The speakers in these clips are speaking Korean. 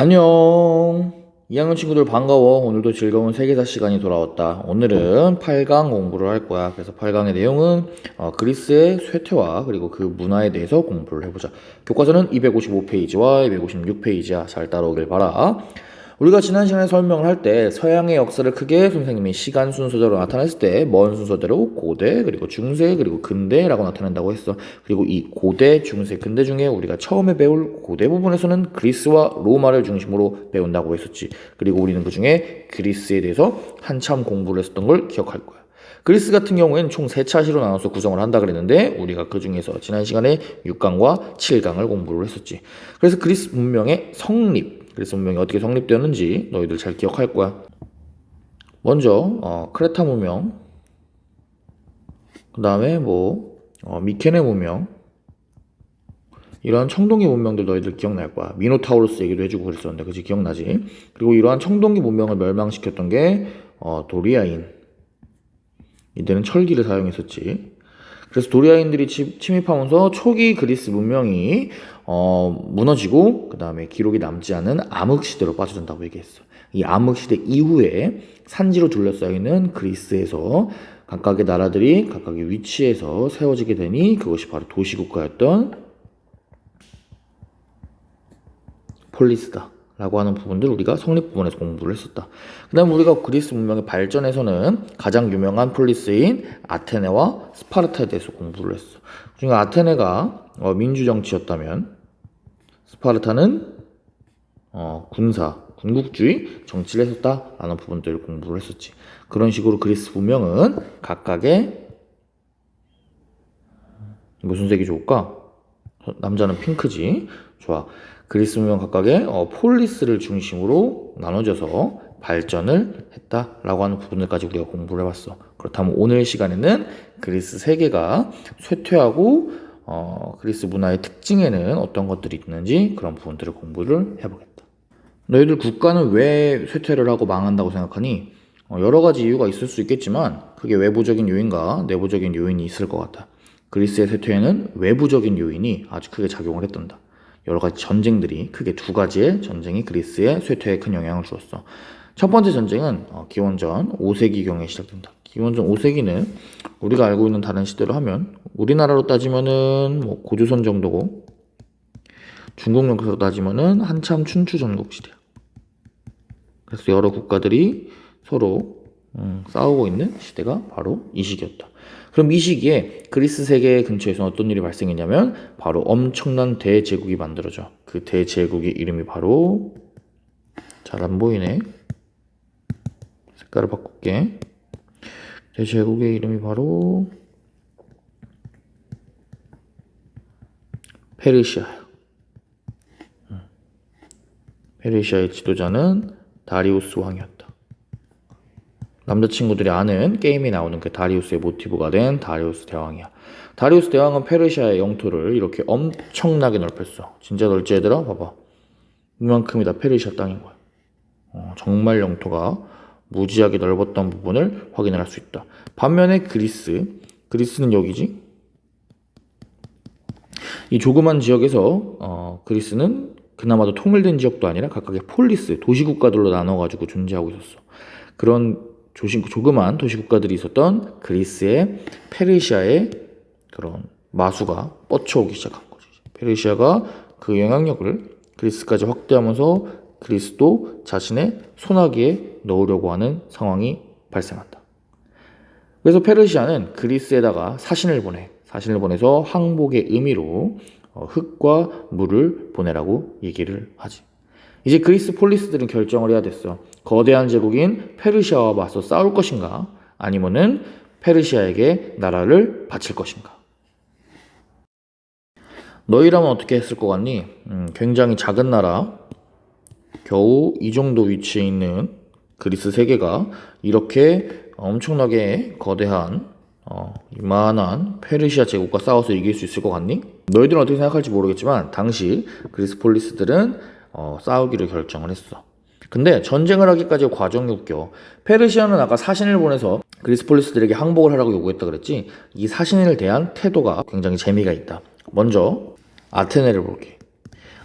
안녕. 2학년 친구들 반가워. 오늘도 즐거운 세계사 시간이 돌아왔다. 오늘은 8강 공부를 할 거야. 그래서 8강의 내용은 그리스의 쇠퇴와 그리고 그 문화에 대해서 공부를 해보자. 교과서는 255페이지와 256페이지야. 잘 따라오길 바라. 우리가 지난 시간에 설명을 할 때 서양의 역사를 크게 선생님이 시간 순서대로 나타냈을 때 먼 순서대로 고대, 그리고 중세, 그리고 근대라고 나타낸다고 했어. 그리고 이 고대, 중세, 근대 중에 우리가 처음에 배울 고대 부분에서는 그리스와 로마를 중심으로 배운다고 했었지. 그리고 우리는 그 중에 그리스에 대해서 한참 공부를 했었던 걸 기억할 거야. 그리스 같은 경우에는 총 3차시로 나눠서 구성을 한다 그랬는데 우리가 그 중에서 지난 시간에 6강과 7강을 공부를 했었지. 그래서 그리스 문명의 성립, 그리스 문명이 어떻게 성립되었는지 너희들 잘 기억할 거야. 먼저 크레타 문명, 그 다음에 미케네 문명, 이러한 청동기 문명들 너희들 기억날 거야. 미노타우로스 얘기도 해주고 그랬었는데 그치 기억나지? 그리고 이러한 청동기 문명을 멸망시켰던 게 도리아인, 이때는 철기를 사용했었지. 그래서 도리아인들이 침입하면서 초기 그리스 문명이 무너지고 그 다음에 기록이 남지 않은 암흑시대로 빠져든다고 얘기했어. 이 암흑시대 이후에 산지로 둘러싸여 있는 그리스에서 각각의 나라들이 각각의 위치에서 세워지게 되니 그것이 바로 도시국가였던 폴리스다 라고 하는 부분들 우리가 성립 부분에서 공부를 했었다. 그 다음 우리가 그리스 문명의 발전에서는 가장 유명한 폴리스인 아테네와 스파르타에 대해서 공부를 했어. 그중에 아테네가 민주정치였다면 스파르타는 군국주의 정치를 했었다라는 부분들을 공부를 했었지. 그런 식으로 그리스 문명은 각각의 무슨 색이 좋을까? 남자는 핑크지. 좋아. 그리스 문명 각각의 폴리스를 중심으로 나눠져서 발전을 했다라고 하는 부분들까지 우리가 공부를 해봤어. 그렇다면 오늘 시간에는 그리스 세계가 쇠퇴하고 그리스 문화의 특징에는 어떤 것들이 있는지 그런 부분들을 공부를 해보겠다. 너희들 국가는 왜 쇠퇴를 하고 망한다고 생각하니? 여러 가지 이유가 있을 수 있겠지만 그게 외부적인 요인과 내부적인 요인이 있을 것 같아. 그리스의 쇠퇴에는 외부적인 요인이 아주 크게 작용을 했단다. 여러 가지 전쟁들이 크게 두 가지의 전쟁이 그리스의 쇠퇴에 큰 영향을 주었어. 첫 번째 전쟁은 기원전 5세기경에 시작된다. 기원전 5세기는 우리가 알고 있는 다른 시대로 하면 우리나라로 따지면은 고조선 정도고 중국 역사로 따지면은 한참 춘추 전국 시대야. 그래서 여러 국가들이 서로 싸우고 있는 시대가 바로 이 시기였다. 그럼 이 시기에 그리스 세계 근처에서 어떤 일이 발생했냐면 바로 엄청난 대제국이 만들어져. 그 대제국의 이름이 바로 잘 안 보이네. 색깔을 바꿀게. 대제국의 이름이 바로 페르시아야. 페르시아의 지도자는 다리우스 왕이었다. 남자친구들이 아는 게임에 나오는 그 다리우스의 모티브가 된 다리우스 대왕이야. 다리우스 대왕은 페르시아의 영토를 이렇게 엄청나게 넓혔어. 진짜 넓지 얘들아? 봐봐. 이만큼이 다 페르시아 땅인 거야. 정말 영토가 무지하게 넓었던 부분을 확인을 할 수 있다. 반면에 그리스는 여기지? 이 조그만 지역에서 그리스는 그나마도 통일된 지역도 아니라 각각의 폴리스, 도시국가들로 나눠가지고 존재하고 있었어. 그런 조그만 도시국가들이 있었던 그리스의 페르시아의 그런 마수가 뻗쳐오기 시작한 거죠. 페르시아가 그 영향력을 그리스까지 확대하면서 그리스도 자신의 손아귀에 넣으려고 하는 상황이 발생한다. 그래서 페르시아는 그리스에다가 사신을 보내서 항복의 의미로 흙과 물을 보내라고 얘기를 하지. 이제 그리스 폴리스들은 결정을 해야 됐어. 거대한 제국인 페르시아와 맞서 싸울 것인가 아니면은 페르시아에게 나라를 바칠 것인가. 너희라면 어떻게 했을 것 같니? 굉장히 작은 나라, 겨우 이 정도 위치에 있는 그리스 세계가 이렇게 엄청나게 거대한 이만한 페르시아 제국과 싸워서 이길 수 있을 것 같니? 너희들은 어떻게 생각할지 모르겠지만 당시 그리스 폴리스들은 싸우기로 결정을 했어. 근데 전쟁을 하기까지의 과정이 웃겨. 페르시아는 아까 사신을 보내서 그리스 폴리스들에게 항복을 하라고 요구했다 그랬지. 이 사신을 대한 태도가 굉장히 재미가 있다. 먼저 아테네를 볼게.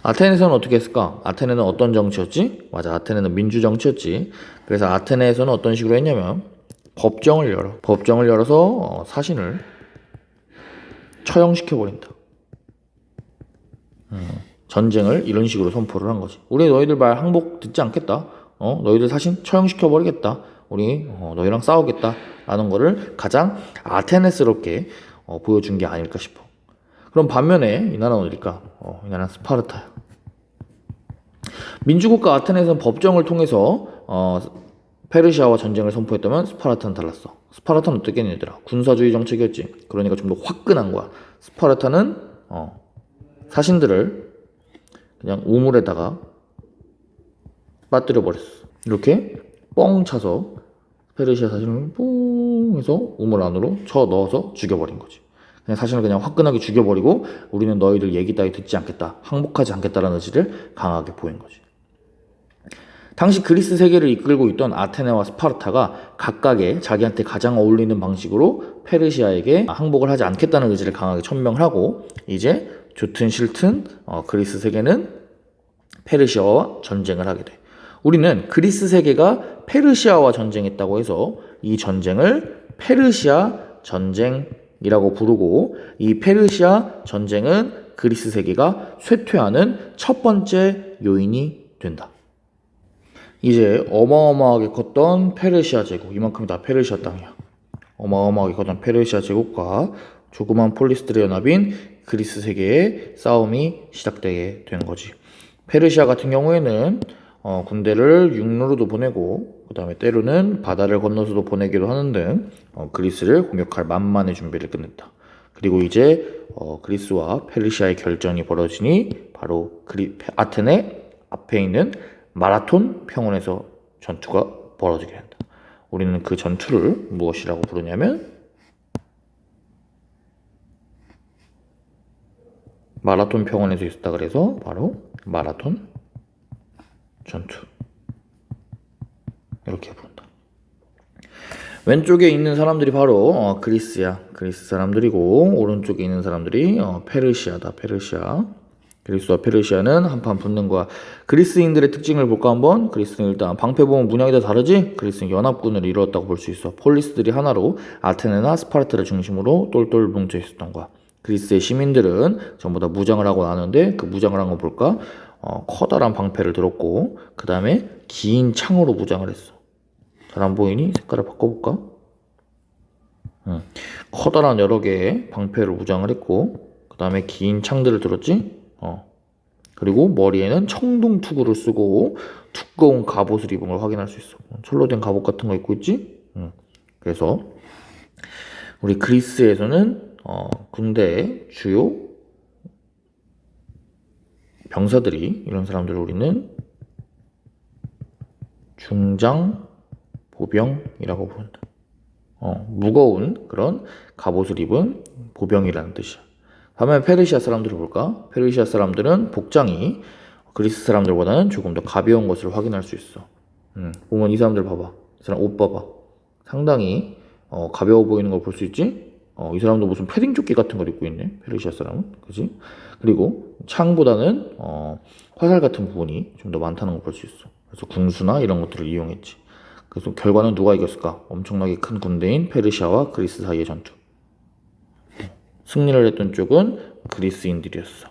아테네에서는 어떻게 했을까? 아테네는 어떤 정치였지? 맞아, 아테네는 민주 정치였지. 그래서 아테네에서는 어떤 식으로 했냐면 법정을 열어서 사신을 처형시켜 버린다. 전쟁을 이런 식으로 선포를 한 거지. 우리 너희들 말 항복 듣지 않겠다. 너희들 사신 처형시켜 버리겠다. 우리 너희랑 싸우겠다. 라는 거를 가장 아테네스럽게 보여준 게 아닐까 싶어. 그럼 반면에 이 나라는 어딜까? 이 나라는 스파르타야. 민주국가 아테네에서는 법정을 통해서 페르시아와 전쟁을 선포했다면 스파르타는 달랐어. 스파르타는 어떻게 했냐 얘들아? 군사주의 정책이었지. 그러니까 좀 더 화끈한 거야. 스파르타는 사신들을 그냥 우물에다가 빠뜨려 버렸어. 이렇게 뻥 차서 페르시아 사신을 뽕 해서 우물 안으로 쳐 넣어서 죽여버린 거지. 그냥 사신을 그냥 화끈하게 죽여버리고 우리는 너희들 얘기 따위 듣지 않겠다, 항복하지 않겠다라는 의지를 강하게 보인 거지. 당시 그리스 세계를 이끌고 있던 아테네와 스파르타가 각각의 자기한테 가장 어울리는 방식으로 페르시아에게 항복을 하지 않겠다는 의지를 강하게 천명을 하고, 이제 좋든 싫든 그리스 세계는 페르시아와 전쟁을 하게 돼. 우리는 그리스 세계가 페르시아와 전쟁했다고 해서 이 전쟁을 페르시아 전쟁이라고 부르고, 이 페르시아 전쟁은 그리스 세계가 쇠퇴하는 첫 번째 요인이 된다. 이제 어마어마하게 컸던 페르시아 제국, 이만큼이 다 페르시아 땅이야. 어마어마하게 컸던 페르시아 제국과 조그만 폴리스들의 연합인 그리스 세계의 싸움이 시작되게 된 거지. 페르시아 같은 경우에는 군대를 육로로도 보내고, 그 다음에 때로는 바다를 건너서도 보내기도 하는 등 그리스를 공격할 만만의 준비를 끝냈다. 그리고 이제 그리스와 페르시아의 결전이 벌어지니 바로 아테네 앞에 있는 마라톤 평원에서 전투가 벌어지게 된다. 우리는 그 전투를 무엇이라고 부르냐면 마라톤 평원에서 있었다 그래서 바로 마라톤 전투, 이렇게 부른다. 왼쪽에 있는 사람들이 바로 그리스야. 그리스 사람들이고, 오른쪽에 있는 사람들이 페르시아다. 페르시아. 그리스와 페르시아는 한판 붙는 거야. 그리스인들의 특징을 볼까 한번? 그리스는 일단 방패 보면 문양이 다 다르지? 그리스는 연합군을 이루었다고 볼 수 있어. 폴리스들이 하나로 아테네나 스파르타를 중심으로 똘똘 뭉쳐 있었던 거야. 그리스의 시민들은 전부 다 무장을 하고 나는데, 그 무장을 한 거 볼까? 커다란 방패를 들었고, 그 다음에 긴 창으로 무장을 했어. 잘 안 보이니? 색깔을 바꿔볼까? 커다란 여러 개의 방패를 무장을 했고, 그 다음에 긴 창들을 들었지? 그리고 머리에는 청동 투구를 쓰고 두꺼운 갑옷을 입은 걸 확인할 수 있어. 철로 된 갑옷 같은 거 입고 있지? 그래서 우리 그리스에서는 군대의 주요 병사들이, 이런 사람들을 우리는 중장 보병이라고 부른다. 무거운 그런 갑옷을 입은 보병이라는 뜻이야. 반면 페르시아 사람들을 볼까? 페르시아 사람들은 복장이 그리스 사람들보다는 조금 더 가벼운 것을 확인할 수 있어. 보면 이 사람들 봐봐. 이 사람 옷 봐봐. 상당히 가벼워 보이는 걸 볼 수 있지? 이 사람도 무슨 패딩 조끼 같은 걸 입고 있네. 페르시아 사람은. 그지? 그리고 창보다는 화살 같은 부분이 좀 더 많다는 걸 볼 수 있어. 그래서 궁수나 이런 것들을 이용했지. 그래서 결과는 누가 이겼을까? 엄청나게 큰 군대인 페르시아와 그리스 사이의 전투. 승리를 했던 쪽은 그리스인들이었어.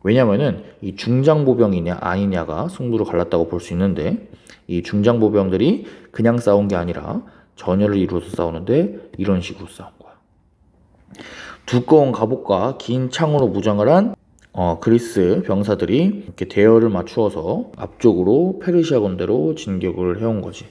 왜냐면은 이 중장보병이냐 아니냐가 승부를 갈랐다고 볼 수 있는데, 이 중장보병들이 그냥 싸운 게 아니라 전열을 이루어서 싸우는데 이런 식으로 싸운 거야. 두꺼운 갑옷과 긴 창으로 무장을 한 그리스 병사들이 이렇게 대열을 맞추어서 앞쪽으로 페르시아 군대로 진격을 해온 거지.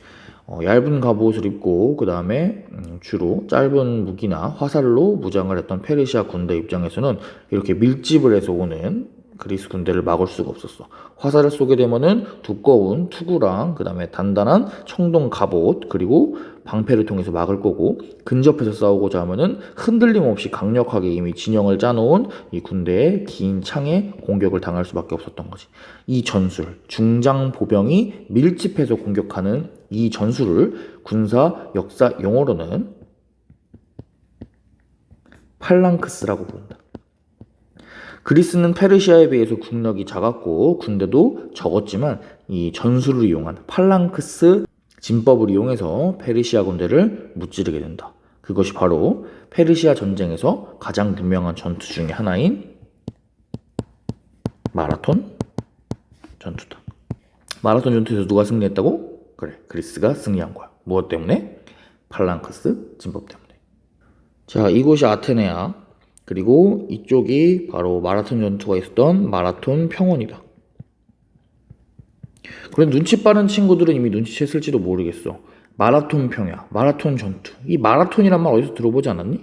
얇은 갑옷을 입고 그 다음에 주로 짧은 무기나 화살로 무장을 했던 페르시아 군대 입장에서는 이렇게 밀집을 해서 오는 그리스 군대를 막을 수가 없었어. 화살을 쏘게 되면은 두꺼운 투구랑 그 다음에 단단한 청동 갑옷 그리고 방패를 통해서 막을 거고, 근접해서 싸우고자 하면은 흔들림 없이 강력하게 이미 진영을 짜놓은 이 군대의 긴 창에 공격을 당할 수밖에 없었던 거지. 이 전술, 중장 보병이 밀집해서 공격하는 이 전술을 군사 역사 용어로는 팔랑크스라고 부른다. 그리스는 페르시아에 비해서 국력이 작았고 군대도 적었지만 이 전술을 이용한 팔랑크스 진법을 이용해서 페르시아 군대를 무찌르게 된다. 그것이 바로 페르시아 전쟁에서 가장 유명한 전투 중에 하나인 마라톤 전투다. 마라톤 전투에서 누가 승리했다고? 그래, 그리스가 승리한 거야. 무엇 때문에? 팔랑크스 진법 때문에. 자, 이곳이 아테네야. 그리고 이쪽이 바로 마라톤 전투가 있었던 마라톤 평원이다. 그래, 눈치 빠른 친구들은 이미 눈치챘을지도 모르겠어. 마라톤 평야, 마라톤 전투. 이 마라톤이란 말 어디서 들어보지 않았니?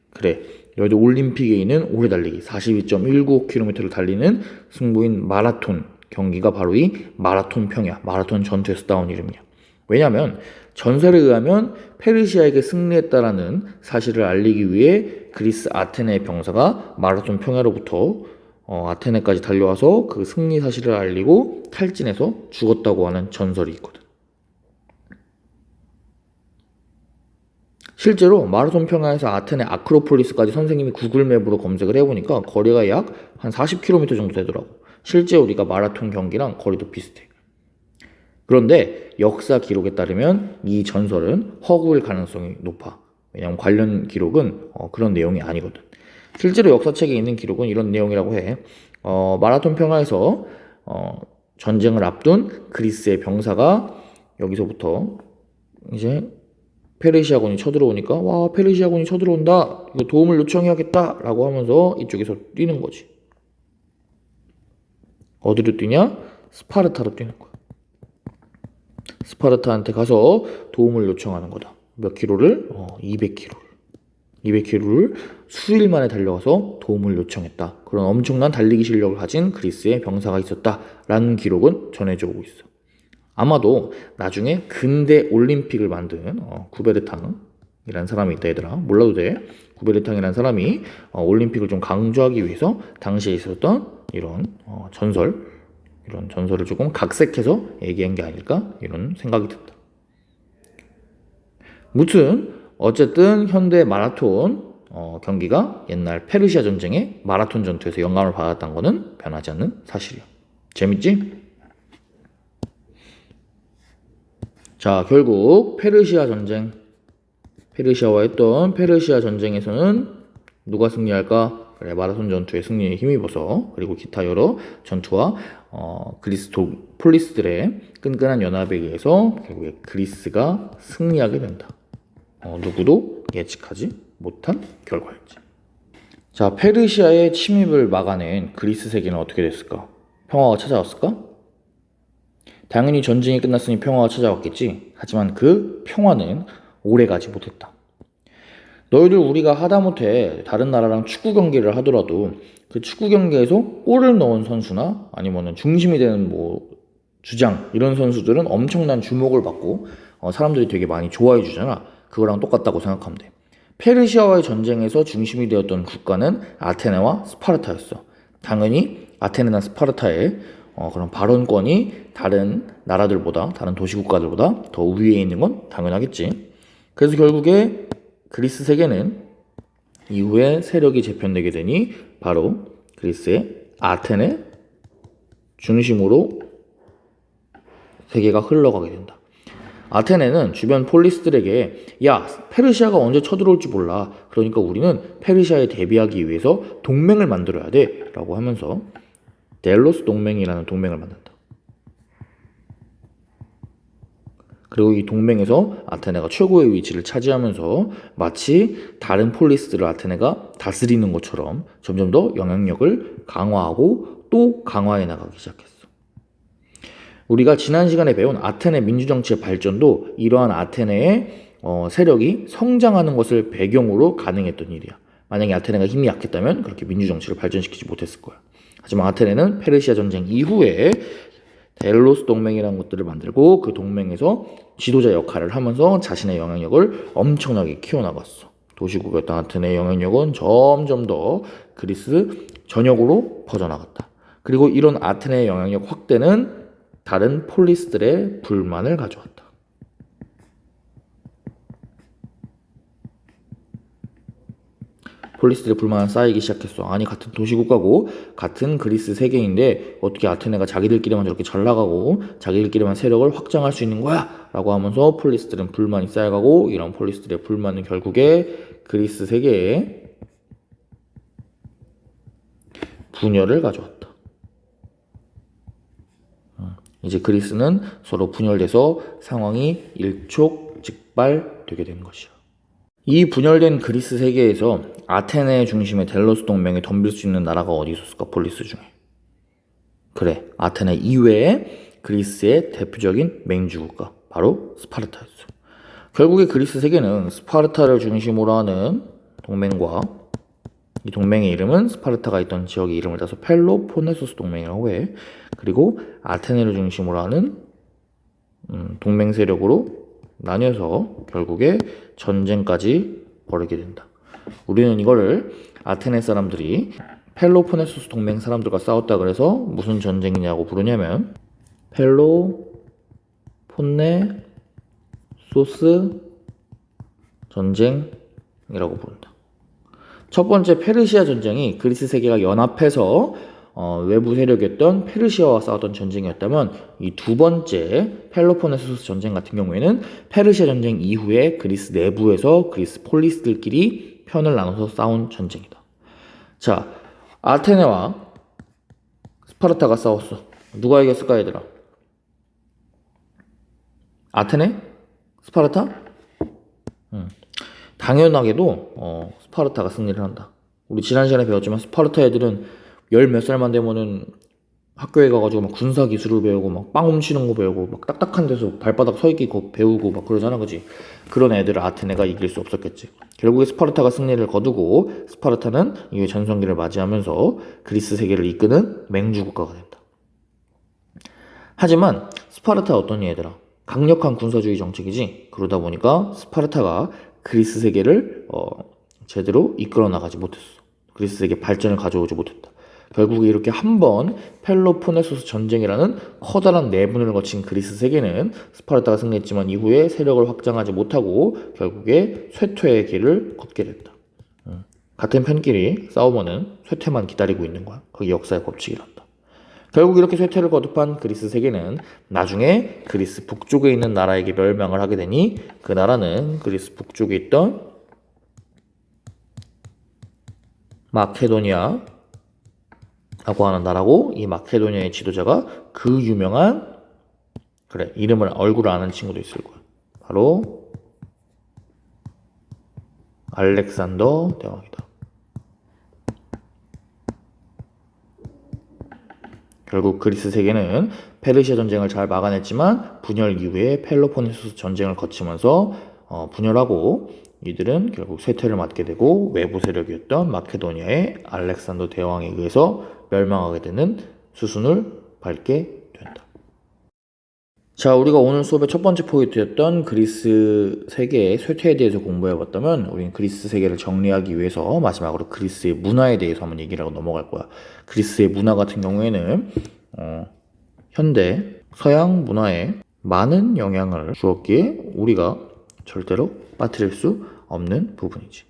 그래, 여기도 올림픽에 있는 오래 달리기 42.195km를 달리는 승부인 마라톤 경기가 바로 이 마라톤 평야, 마라톤 전투에서 따온 이름이야. 왜냐하면 전설에 의하면 페르시아에게 승리했다라는 사실을 알리기 위해 그리스 아테네의 병사가 마라톤 평야로부터 아테네까지 달려와서 그 승리 사실을 알리고 탈진해서 죽었다고 하는 전설이 있거든. 실제로 마라톤 평야에서 아테네 아크로폴리스까지 선생님이 구글맵으로 검색을 해보니까 거리가 약 한 40km 정도 되더라고. 실제 우리가 마라톤 경기랑 거리도 비슷해. 그런데 역사 기록에 따르면 이 전설은 허구일 가능성이 높아. 왜냐하면 관련 기록은 그런 내용이 아니거든. 실제로 역사책에 있는 기록은 이런 내용이라고 해. 마라톤 평야에서 전쟁을 앞둔 그리스의 병사가 여기서부터 이제 페르시아군이 쳐들어오니까 와, 페르시아군이 쳐들어온다, 이거 도움을 요청해야겠다 라고 하면서 이쪽에서 뛰는 거지. 어디로 뛰냐? 스파르타로 뛰는 거야. 스파르타한테 가서 도움을 요청하는 거다. 몇 킬로를? 200km를. 200km를 수일 만에 달려가서 도움을 요청했다. 그런 엄청난 달리기 실력을 가진 그리스의 병사가 있었다라는 기록은 전해져 오고 있어. 아마도 나중에 근대 올림픽을 만든 구베르탕이라는 사람이 있다, 얘들아. 몰라도 돼. 구베르탕이라는 사람이 올림픽을 좀 강조하기 위해서 당시에 있었던 이런 이런 전설을 조금 각색해서 얘기한 게 아닐까, 이런 생각이 든다. 무튼 어쨌든 현대 마라톤 경기가 옛날 페르시아 전쟁의 마라톤 전투에서 영감을 받았다는 거는 변하지 않는 사실이야. 재밌지? 자, 결국 페르시아 전쟁, 페르시아와 했던 페르시아 전쟁에서는 누가 승리할까? 그래, 마라톤 전투에 승리에 힘입어서, 그리고 기타 여러 전투와 그리스 폴리스들의 끈끈한 연합에 의해서 결국에 그리스가 승리하게 된다. 누구도 예측하지 못한 결과였지. 자, 페르시아의 침입을 막아낸 그리스 세계는 어떻게 됐을까? 평화가 찾아왔을까? 당연히 전쟁이 끝났으니 평화가 찾아왔겠지. 하지만 그 평화는 오래가지 못했다. 너희들 우리가 하다못해 다른 나라랑 축구 경기를 하더라도 그 축구 경기에서 골을 넣은 선수나 아니면은 중심이 되는 주장, 이런 선수들은 엄청난 주목을 받고 사람들이 되게 많이 좋아해 주잖아. 그거랑 똑같다고 생각하면 돼. 페르시아와의 전쟁에서 중심이 되었던 국가는 아테네와 스파르타였어. 당연히 아테네나 스파르타의 그런 발언권이 다른 나라들보다, 다른 도시국가들보다 더 위에 있는 건 당연하겠지. 그래서 결국에 그리스 세계는 이후에 세력이 재편되게 되니 바로 그리스의 아테네 중심으로 세계가 흘러가게 된다. 아테네는 주변 폴리스들에게 야, 페르시아가 언제 쳐들어올지 몰라. 그러니까 우리는 페르시아에 대비하기 위해서 동맹을 만들어야 돼 라고 하면서 델로스 동맹이라는 동맹을 만든다. 그리고 이 동맹에서 아테네가 최고의 위치를 차지하면서 마치 다른 폴리스들을 아테네가 다스리는 것처럼 점점 더 영향력을 강화하고 또 강화해 나가기 시작했어. 우리가 지난 시간에 배운 아테네 민주정치의 발전도 이러한 아테네의 세력이 성장하는 것을 배경으로 가능했던 일이야. 만약에 아테네가 힘이 약했다면 그렇게 민주정치를 발전시키지 못했을 거야. 하지만 아테네는 페르시아 전쟁 이후에 델로스 동맹이라는 것들을 만들고 그 동맹에서 지도자 역할을 하면서 자신의 영향력을 엄청나게 키워나갔어. 도시국이었던 아테네의 영향력은 점점 더 그리스 전역으로 퍼져나갔다. 그리고 이런 아테네의 영향력 확대는 다른 폴리스들의 불만을 가져왔다. 폴리스들의 불만은 쌓이기 시작했어. 아니 같은 도시국가고 같은 그리스 세계인데 어떻게 아테네가 자기들끼리만 저렇게 잘 나가고 자기들끼리만 세력을 확장할 수 있는 거야? 라고 하면서 폴리스들은 불만이 쌓여가고 이런 폴리스들의 불만은 결국에 그리스 세계에 분열을 가져왔다. 이제 그리스는 서로 분열돼서 상황이 일촉즉발되게 된 것이야. 이 분열된 그리스 세계에서 아테네 중심의 델로스 동맹에 덤빌 수 있는 나라가 어디 있었을까? 폴리스 중에. 그래, 아테네 이외에 그리스의 대표적인 맹주국가 바로 스파르타였어. 결국에 그리스 세계는 스파르타를 중심으로 하는 동맹과 이 동맹의 이름은 스파르타가 있던 지역의 이름을 따서 펠로포네소스 동맹이라고 해. 그리고 아테네를 중심으로 하는 동맹 세력으로 나뉘어서 결국에 전쟁까지 벌이게 된다. 우리는 이거를 아테네 사람들이 펠로포네소스 동맹 사람들과 싸웠다 그래서 무슨 전쟁이냐고 부르냐면 펠로폰네소스 전쟁이라고 부른다. 첫 번째 페르시아 전쟁이 그리스 세계가 연합해서 외부 세력이었던 페르시아와 싸웠던 전쟁이었다면 이 두 번째 펠로포네소스 전쟁 같은 경우에는 페르시아 전쟁 이후에 그리스 내부에서 그리스 폴리스들끼리 편을 나눠서 싸운 전쟁이다. 자, 아테네와 스파르타가 싸웠어. 누가 이겼을까 얘들아? 아테네? 스파르타? 당연하게도 스파르타가 승리를 한다. 우리 지난 시간에 배웠지만 스파르타 애들은 열 몇 살만 되면은 학교에 가가지고 막 군사 기술을 배우고 막 빵 훔치는 거 배우고 막 딱딱한 데서 발바닥 서 있기 배우고 막 그러잖아, 그지? 그런 애들을 아테네가 이길 수 없었겠지. 결국에 스파르타가 승리를 거두고 스파르타는 이후에 전성기를 맞이하면서 그리스 세계를 이끄는 맹주 국가가 된다. 하지만 스파르타 어떠니 얘들아? 강력한 군사주의 정책이지. 그러다 보니까 스파르타가 그리스 세계를 제대로 이끌어 나가지 못했어. 그리스 세계 발전을 가져오지 못했다. 결국에 이렇게 한번 펠로포네소스 전쟁이라는 커다란 내분을 거친 그리스 세계는 스파르타가 승리했지만 이후에 세력을 확장하지 못하고 결국에 쇠퇴의 길을 걷게 됐다. 같은 편끼리 싸우면은 쇠퇴만 기다리고 있는 거야. 그게 역사의 법칙이란다. 결국 이렇게 쇠퇴를 거듭한 그리스 세계는 나중에 그리스 북쪽에 있는 나라에게 멸망을 하게 되니 그 나라는 그리스 북쪽에 있던 마케도니아라고 하는 나라고, 이 마케도니아의 지도자가 그 유명한, 그래, 이름을 얼굴을 아는 친구도 있을 거야. 바로 알렉산더 대왕이다. 결국 그리스 세계는 페르시아 전쟁을 잘 막아냈지만 분열 이후에 펠로포네소스 전쟁을 거치면서 분열하고 이들은 결국 쇠퇴를 맞게 되고 외부 세력이었던 마케도니아의 알렉산더 대왕에 의해서 멸망하게 되는 수순을 밟게 된다. 자, 우리가 오늘 수업의 첫 번째 포인트였던 그리스 세계의 쇠퇴에 대해서 공부해봤다면 우리는 그리스 세계를 정리하기 위해서 마지막으로 그리스의 문화에 대해서 한번 얘기를 하고 넘어갈 거야. 그리스의 문화 같은 경우에는 현대 서양 문화에 많은 영향을 주었기에 우리가 절대로 빠뜨릴 수 없는 부분이지.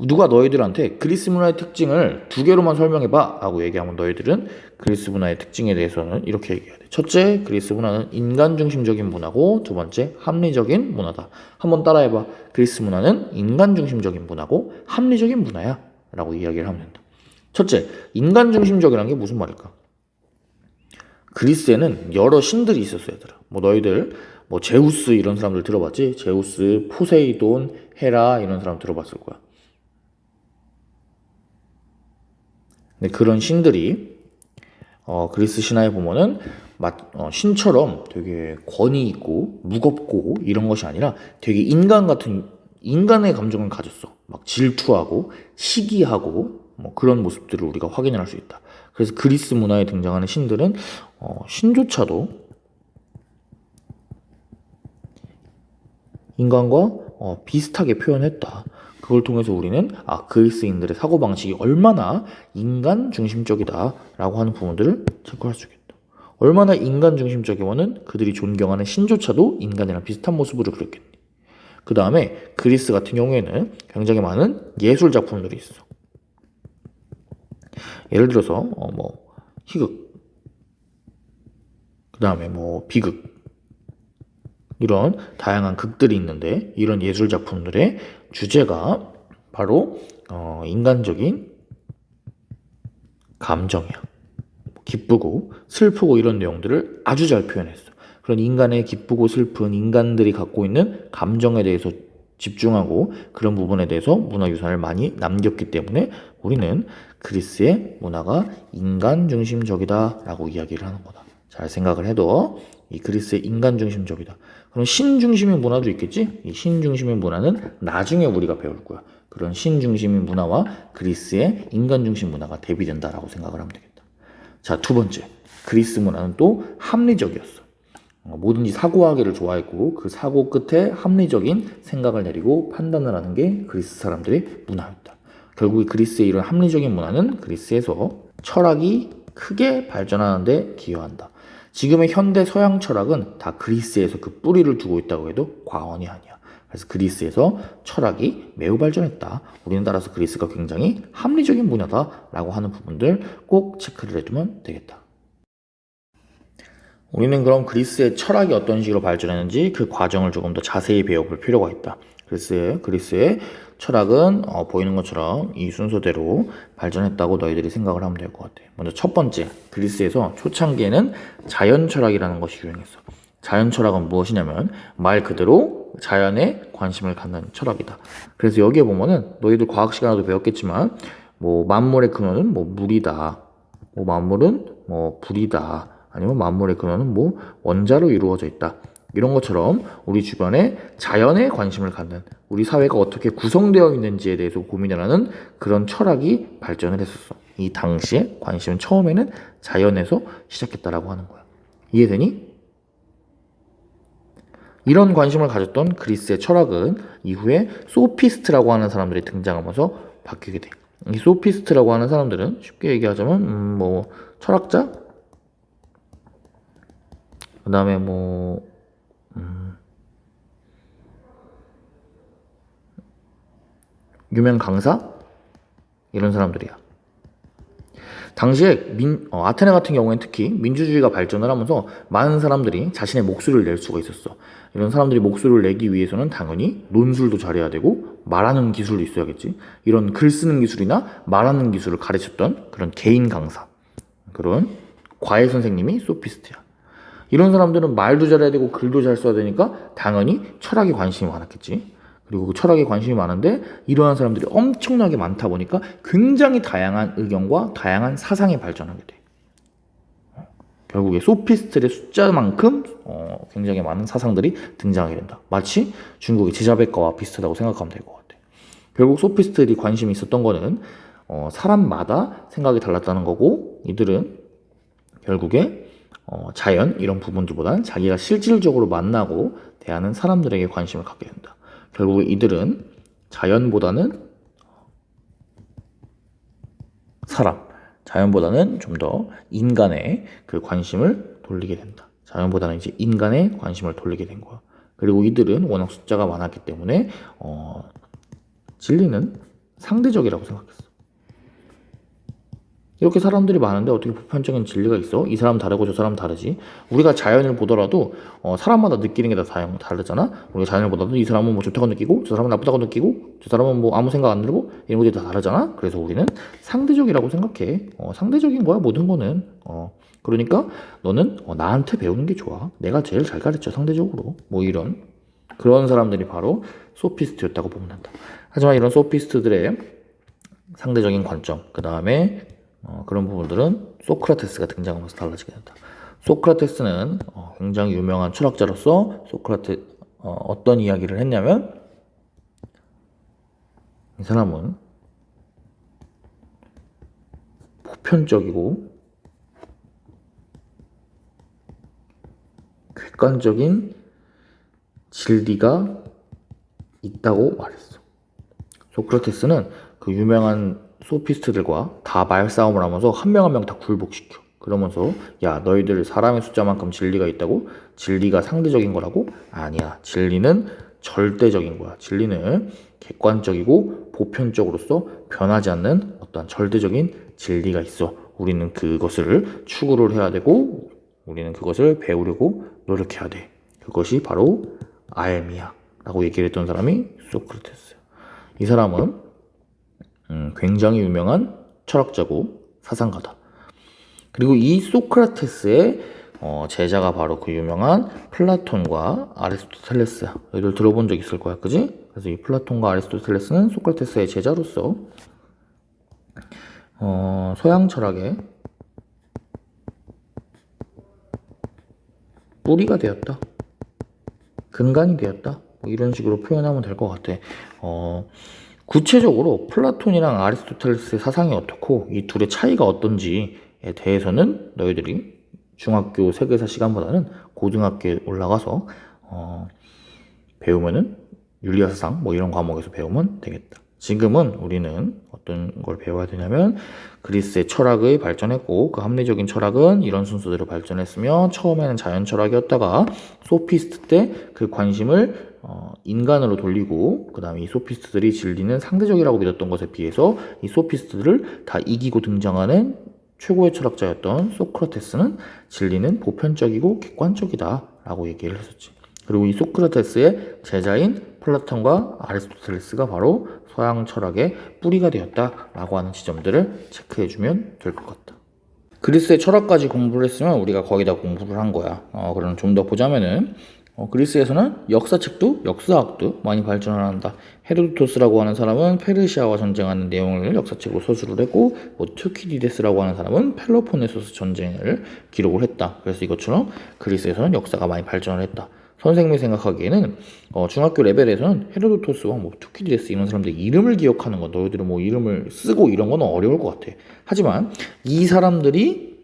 누가 너희들한테 그리스 문화의 특징을 두 개로만 설명해봐 라고 얘기하면 너희들은 그리스 문화의 특징에 대해서는 이렇게 얘기해야 돼. 첫째, 그리스 문화는 인간 중심적인 문화고, 두 번째, 합리적인 문화다. 한번 따라해봐. 그리스 문화는 인간 중심적인 문화고 합리적인 문화야 라고 이야기를 하면 된다. 첫째, 인간 중심적이라는 게 무슨 말일까? 그리스에는 여러 신들이 있었어 얘들아. 너희들 제우스 이런 사람들 들어봤지? 제우스, 포세이돈, 헤라 이런 사람 들어봤을 거야. 근데 그런 신들이 그리스 신화에 보면은 신처럼 되게 권위 있고 무겁고 이런 것이 아니라 되게 인간 같은 인간의 감정을 가졌어. 막 질투하고 시기하고 그런 모습들을 우리가 확인할 수 있다. 그래서 그리스 문화에 등장하는 신들은 신조차도 인간과 비슷하게 표현했다. 그걸 통해서 우리는 그리스인들의 사고방식이 얼마나 인간 중심적이다 라고 하는 부분들을 체크할 수 있겠다. 얼마나 인간 중심적이면은 그들이 존경하는 신조차도 인간이랑 비슷한 모습으로 그렸겠니. 그 다음에 그리스 같은 경우에는 굉장히 많은 예술 작품들이 있어. 예를 들어서 뭐 희극, 그 다음에 뭐 비극, 이런 다양한 극들이 있는데 이런 예술 작품들의 주제가 바로 인간적인 감정이야. 기쁘고 슬프고 이런 내용들을 아주 잘 표현했어. 그런 인간의 기쁘고 슬픈 인간들이 갖고 있는 감정에 대해서 집중하고 그런 부분에 대해서 문화유산을 많이 남겼기 때문에 우리는 그리스의 문화가 인간 중심적이다 라고 이야기를 하는 거다. 잘 생각을 해도 이 그리스의 인간 중심적이다. 그럼 신 중심의 문화도 있겠지? 이 신 중심의 문화는 나중에 우리가 배울 거야. 그런 신 중심의 문화와 그리스의 인간 중심 문화가 대비된다라고 생각을 하면 되겠다. 자, 두 번째. 그리스 문화는 또 합리적이었어. 뭐든지 사고하기를 좋아했고 그 사고 끝에 합리적인 생각을 내리고 판단을 하는 게 그리스 사람들의 문화였다. 결국 그리스의 이런 합리적인 문화는 그리스에서 철학이 크게 발전하는 데 기여한다. 지금의 현대 서양 철학은 다 그리스에서 그 뿌리를 두고 있다고 해도 과언이 아니야. 그래서 그리스에서 철학이 매우 발전했다. 우리는 따라서 그리스가 굉장히 합리적인 문화다라고 하는 부분들 꼭 체크를 해두면 되겠다. 우리는 그럼 그리스의 철학이 어떤 식으로 발전했는지 그 과정을 조금 더 자세히 배워볼 필요가 있다. 그리스의 철학은 보이는 것처럼 이 순서대로 발전했다고 너희들이 생각을 하면 될 것 같아. 먼저 첫 번째, 그리스에서 초창기에는 자연 철학이라는 것이 유행했어. 자연 철학은 무엇이냐면 말 그대로 자연에 관심을 갖는 철학이다. 그래서 여기에 보면은 너희들 과학 시간에도 배웠겠지만 뭐 만물의 근원은 뭐 물이다. 뭐 만물은 뭐 불이다. 아니면 만물의 근원은 뭐 원자로 이루어져 있다. 이런 것처럼 우리 주변에 자연에 관심을 갖는 우리 사회가 어떻게 구성되어 있는지에 대해서 고민을 하는 그런 철학이 발전을 했었어. 이 당시에 관심은 처음에는 자연에서 시작했다라고 하는 거야. 이해되니? 이런 관심을 가졌던 그리스의 철학은 이후에 소피스트라고 하는 사람들이 등장하면서 바뀌게 돼. 이 소피스트라고 하는 사람들은 쉽게 얘기하자면 뭐 철학자? 그 다음에 뭐 유명 강사? 이런 사람들이야. 당시에 아테네 같은 경우에는 특히 민주주의가 발전을 하면서 많은 사람들이 자신의 목소리를 낼 수가 있었어. 이런 사람들이 목소리를 내기 위해서는 당연히 논술도 잘해야 되고 말하는 기술도 있어야겠지. 이런 글 쓰는 기술이나 말하는 기술을 가르쳤던 그런 개인 강사, 그런 과외 선생님이 소피스트야. 이런 사람들은 말도 잘해야 되고 글도 잘 써야 되니까 당연히 철학에 관심이 많았겠지. 그리고 그 철학에 관심이 많은데 이러한 사람들이 엄청나게 많다 보니까 굉장히 다양한 의견과 다양한 사상이 발전하게 돼. 결국에 소피스트의 숫자만큼 굉장히 많은 사상들이 등장하게 된다. 마치 중국의 제자백과와 비슷하다고 생각하면 될 것 같아. 결국 소피스트들이 관심이 있었던 거는 사람마다 생각이 달랐다는 거고 이들은 결국에 자연 이런 부분들보다는 자기가 실질적으로 만나고 대하는 사람들에게 관심을 갖게 된다. 결국 이들은 자연보다는 자연보다는 좀 더 인간에 그 관심을 돌리게 된다. 자연보다는 이제 인간에 관심을 돌리게 된 거야. 그리고 이들은 워낙 숫자가 많았기 때문에 진리는 상대적이라고 생각했어. 이렇게 사람들이 많은데 어떻게 보편적인 진리가 있어? 이 사람 다르고 저 사람 다르지. 우리가 자연을 보더라도 사람마다 느끼는 게 다 다르잖아. 우리가 자연을 보더라도 이 사람은 뭐 좋다고 느끼고 저 사람은 나쁘다고 느끼고 저 사람은 뭐 아무 생각 안 들고 이런 것들이 다 다르잖아. 그래서 우리는 상대적이라고 생각해. 상대적인 거야 모든 거는. 그러니까 너는 나한테 배우는 게 좋아. 내가 제일 잘 가르쳐 상대적으로. 뭐 이런 그런 사람들이 바로 소피스트였다고 보면 된다. 하지만 이런 소피스트들의 상대적인 관점, 그 다음에 그런 부분들은 소크라테스가 등장하면서 달라지게 된다. 소크라테스는 굉장히 유명한 철학자로서 어떤 이야기를 했냐면 이 사람은 보편적이고 객관적인 진리가 있다고 말했어. 소크라테스는 그 유명한 소피스트들과 다 말싸움을 하면서 한 명 한 명 다 굴복시켜. 그러면서 야 너희들 사람의 숫자만큼 진리가 있다고? 진리가 상대적인 거라고? 아니야. 진리는 절대적인 거야. 진리는 객관적이고 보편적으로서 변하지 않는 어떤 절대적인 진리가 있어. 우리는 그것을 추구를 해야 되고 우리는 그것을 배우려고 노력해야 돼. 그것이 바로 알미야 라고 얘기를 했던 사람이 소크라테스. 이 사람은 굉장히 유명한 철학자고 사상가다. 그리고 이 소크라테스의 제자가 바로 그 유명한 플라톤과 아리스토텔레스야. 너희들 들어본 적 있을 거야, 그지? 그래서 이 플라톤과 아리스토텔레스는 소크라테스의 제자로서 서양 철학의 뿌리가 되었다. 근간이 되었다. 뭐 이런 식으로 표현하면 될 것 같아. 구체적으로 플라톤이랑 아리스토텔레스의 사상이 어떻고 이 둘의 차이가 어떤지에 대해서는 너희들이 중학교 세계사 시간보다는 고등학교에 올라가서 배우면은 윤리와 사상 뭐 이런 과목에서 배우면 되겠다. 지금은 우리는 어떤 걸 배워야 되냐면 그리스의 철학의 발전했고 그 합리적인 철학은 이런 순서대로 발전했으며 처음에는 자연 철학이었다가 소피스트 때 그 관심을 인간으로 돌리고 그 다음에 이 소피스트들이 진리는 상대적이라고 믿었던 것에 비해서 이 소피스트들을 다 이기고 등장하는 최고의 철학자였던 소크라테스는 진리는 보편적이고 객관적이다 라고 얘기를 했었지. 그리고 이 소크라테스의 제자인 플라톤과 아리스토텔레스가 바로 서양 철학의 뿌리가 되었다라고 하는 지점들을 체크해주면 될 것 같다. 그리스의 철학까지 공부를 했으면 우리가 거의 다 공부를 한 거야. 그럼 좀 더 보자면은 그리스에서는 역사책도 역사학도 많이 발전을 한다. 헤로도토스라고 하는 사람은 페르시아와 전쟁하는 내용을 역사책으로 서술을 했고 투키디데스라고 하는 사람은 펠로폰네소스 전쟁을 기록을 했다. 그래서 이것처럼 그리스에서는 역사가 많이 발전을 했다. 선생님이 생각하기에는 중학교 레벨에서는 헤로도토스와 뭐 투키디데스 이런 사람들 이름을 기억하는 건 너희들은 뭐 이름을 쓰고 이런 건 어려울 것 같아. 하지만 이 사람들이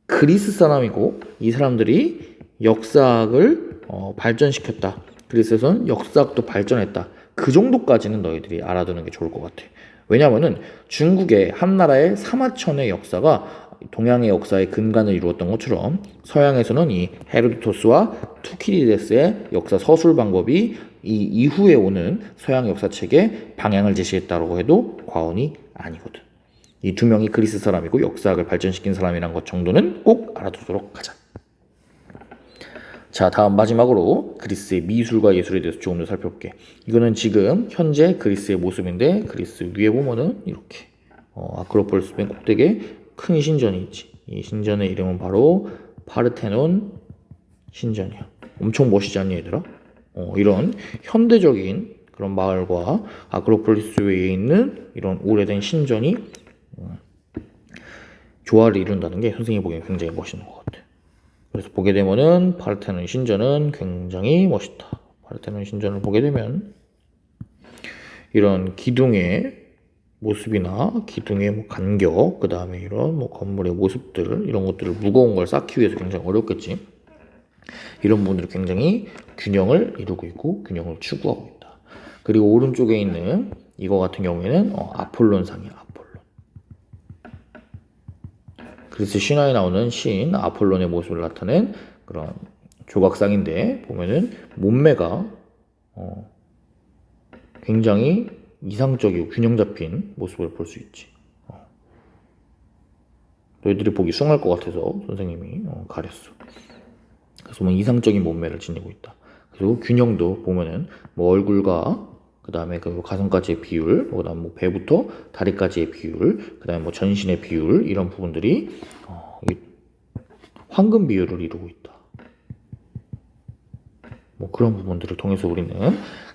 그리스 사람이고 이 사람들이 역사학을 발전시켰다. 그리스에서는 역사학도 발전했다. 그 정도까지는 너희들이 알아두는 게 좋을 것 같아. 왜냐면은 중국의 한나라의 사마천의 역사가 동양의 역사의 근간을 이루었던 것처럼 서양에서는 이 헤로도토스와 투키디데스의 역사 서술 방법이 이 이후에 오는 서양 역사책의 방향을 제시했다고 해도 과언이 아니거든. 이 두 명이 그리스 사람이고 역사학을 발전시킨 사람이란 것 정도는 꼭 알아두도록 하자. 자, 다음 마지막으로 그리스의 미술과 예술에 대해서 조금 더 살펴볼게. 이거는 지금 현재 그리스의 모습인데 그리스 위에 보면은 이렇게 아크로폴리스 맨 꼭대기에 큰 신전이 있지. 이 신전의 이름은 바로 파르테논 신전이야. 엄청 멋있지 않니 얘들아? 이런 현대적인 그런 마을과 아크로폴리스 위에 있는 이런 오래된 신전이 조화를 이룬다는 게 선생님이 보기엔 굉장히 멋있는 것 같아. 그래서 보게 되면은 파르테논 신전은 굉장히 멋있다. 파르테논 신전을 보게 되면 이런 기둥의 모습이나 기둥의 뭐 간격, 그 다음에 이런 뭐 건물의 모습들 이런 것들을 무거운 걸 쌓기 위해서 굉장히 어렵겠지. 이런 부분들이 굉장히 균형을 이루고 있고 균형을 추구하고 있다. 그리고 오른쪽에 있는 이거 같은 경우에는 아폴론상이야. 아폴론. 그리스 신화에 나오는 신 아폴론의 모습을 나타낸 그런 조각상인데 보면은 몸매가 굉장히 이상적이고 균형 잡힌 모습을 볼 수 있지. 너희들이 보기 숭할 것 같아서 선생님이 가렸어. 그래서 뭐 이상적인 몸매를 지니고 있다. 그리고 균형도 보면은 뭐 얼굴과 그 다음에 그 가슴까지의 비율, 그 다음 뭐 배부터 다리까지의 비율, 그 다음에 뭐 전신의 비율 이런 부분들이 황금 비율을 이루고 있다. 뭐 그런 부분들을 통해서 우리는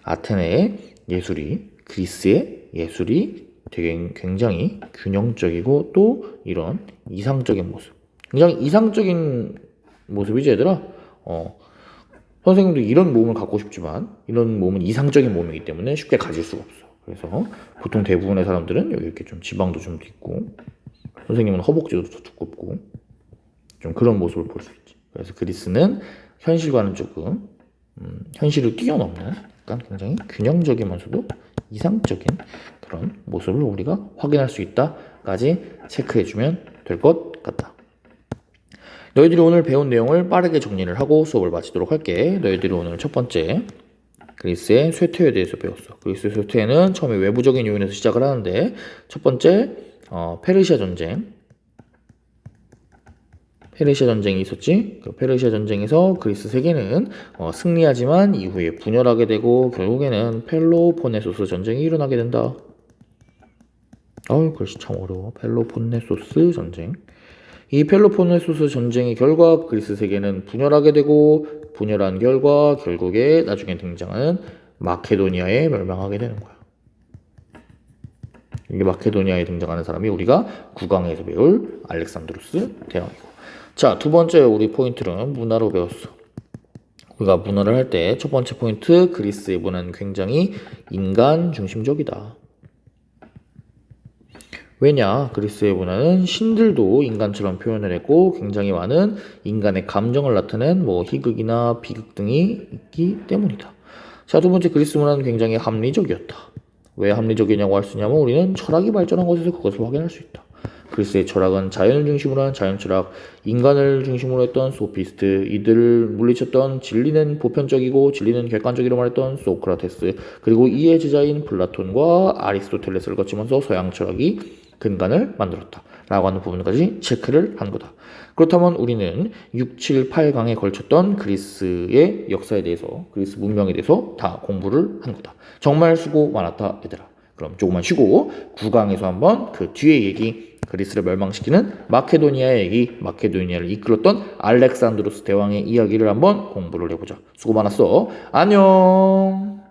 아테네의 예술이 그리스의 예술이 되게 굉장히 균형적이고 또 이런 이상적인 모습, 굉장히 이상적인 모습이지 얘들아. 선생님도 이런 몸을 갖고 싶지만 이런 몸은 이상적인 몸이기 때문에 쉽게 가질 수가 없어. 그래서 보통 대부분의 사람들은 여기 이렇게 좀 지방도 좀 있고 선생님은 허벅지도 더 두껍고 좀 그런 모습을 볼 수 있지. 그래서 그리스는 현실과는 조금 현실을 뛰어넘는 약간 굉장히 균형적이면서도 이상적인 그런 모습을 우리가 확인할 수 있다까지 체크해주면 될 것 같다. 너희들이 오늘 배운 내용을 빠르게 정리를 하고 수업을 마치도록 할게. 너희들이 오늘 첫 번째 그리스의 쇠퇴에 대해서 배웠어. 그리스의 쇠퇴는 처음에 외부적인 요인에서 시작을 하는데 첫 번째 페르시아 전쟁. 페르시아 전쟁이 있었지. 그 페르시아 전쟁에서 그리스 세계는 승리하지만 이후에 분열하게 되고 결국에는 펠로폰네소스 전쟁이 일어나게 된다. 글씨 참 어려워. 펠로폰네소스 전쟁. 이 펠로폰네소스 전쟁의 결과 그리스 세계는 분열하게 되고 분열한 결과 결국에 나중에 등장하는 마케도니아에 멸망하게 되는 거야. 이게 마케도니아에 등장하는 사람이 우리가 국왕에서 배울 알렉산드로스 대왕이고. 자, 두 번째 우리 포인트는 문화로 배웠어. 우리가 문화를 할 때 첫 번째 포인트, 그리스의 문화는 굉장히 인간 중심적이다. 왜냐? 그리스의 문화는 신들도 인간처럼 표현을 했고 굉장히 많은 인간의 감정을 나타낸 희극이나 비극 등이 있기 때문이다. 자, 두 번째, 그리스 문화는 굉장히 합리적이었다. 왜 합리적이냐고 할 수 있냐면 우리는 철학이 발전한 것에서 그것을 확인할 수 있다. 그리스의 철학은 자연을 중심으로 한 자연철학, 인간을 중심으로 했던 소피스트, 이들을 물리쳤던 진리는 보편적이고 진리는 객관적이라고 말했던 소크라테스, 그리고 이의 제자인 플라톤과 아리스토텔레스를 거치면서 서양 철학이 근간을 만들었다 라고 하는 부분까지 체크를 한 거다. 그렇다면 우리는 6, 7, 8강에 걸쳤던 그리스의 역사에 대해서, 그리스 문명에 대해서 다 공부를 한 거다. 정말 수고 많았다 얘들아. 그럼 조금만 쉬고 9강에서 한번 그 뒤에 얘기, 그리스를 멸망시키는 마케도니아의 얘기, 마케도니아를 이끌었던 알렉산드로스 대왕의 이야기를 한번 공부를 해보자. 수고 많았어. 안녕.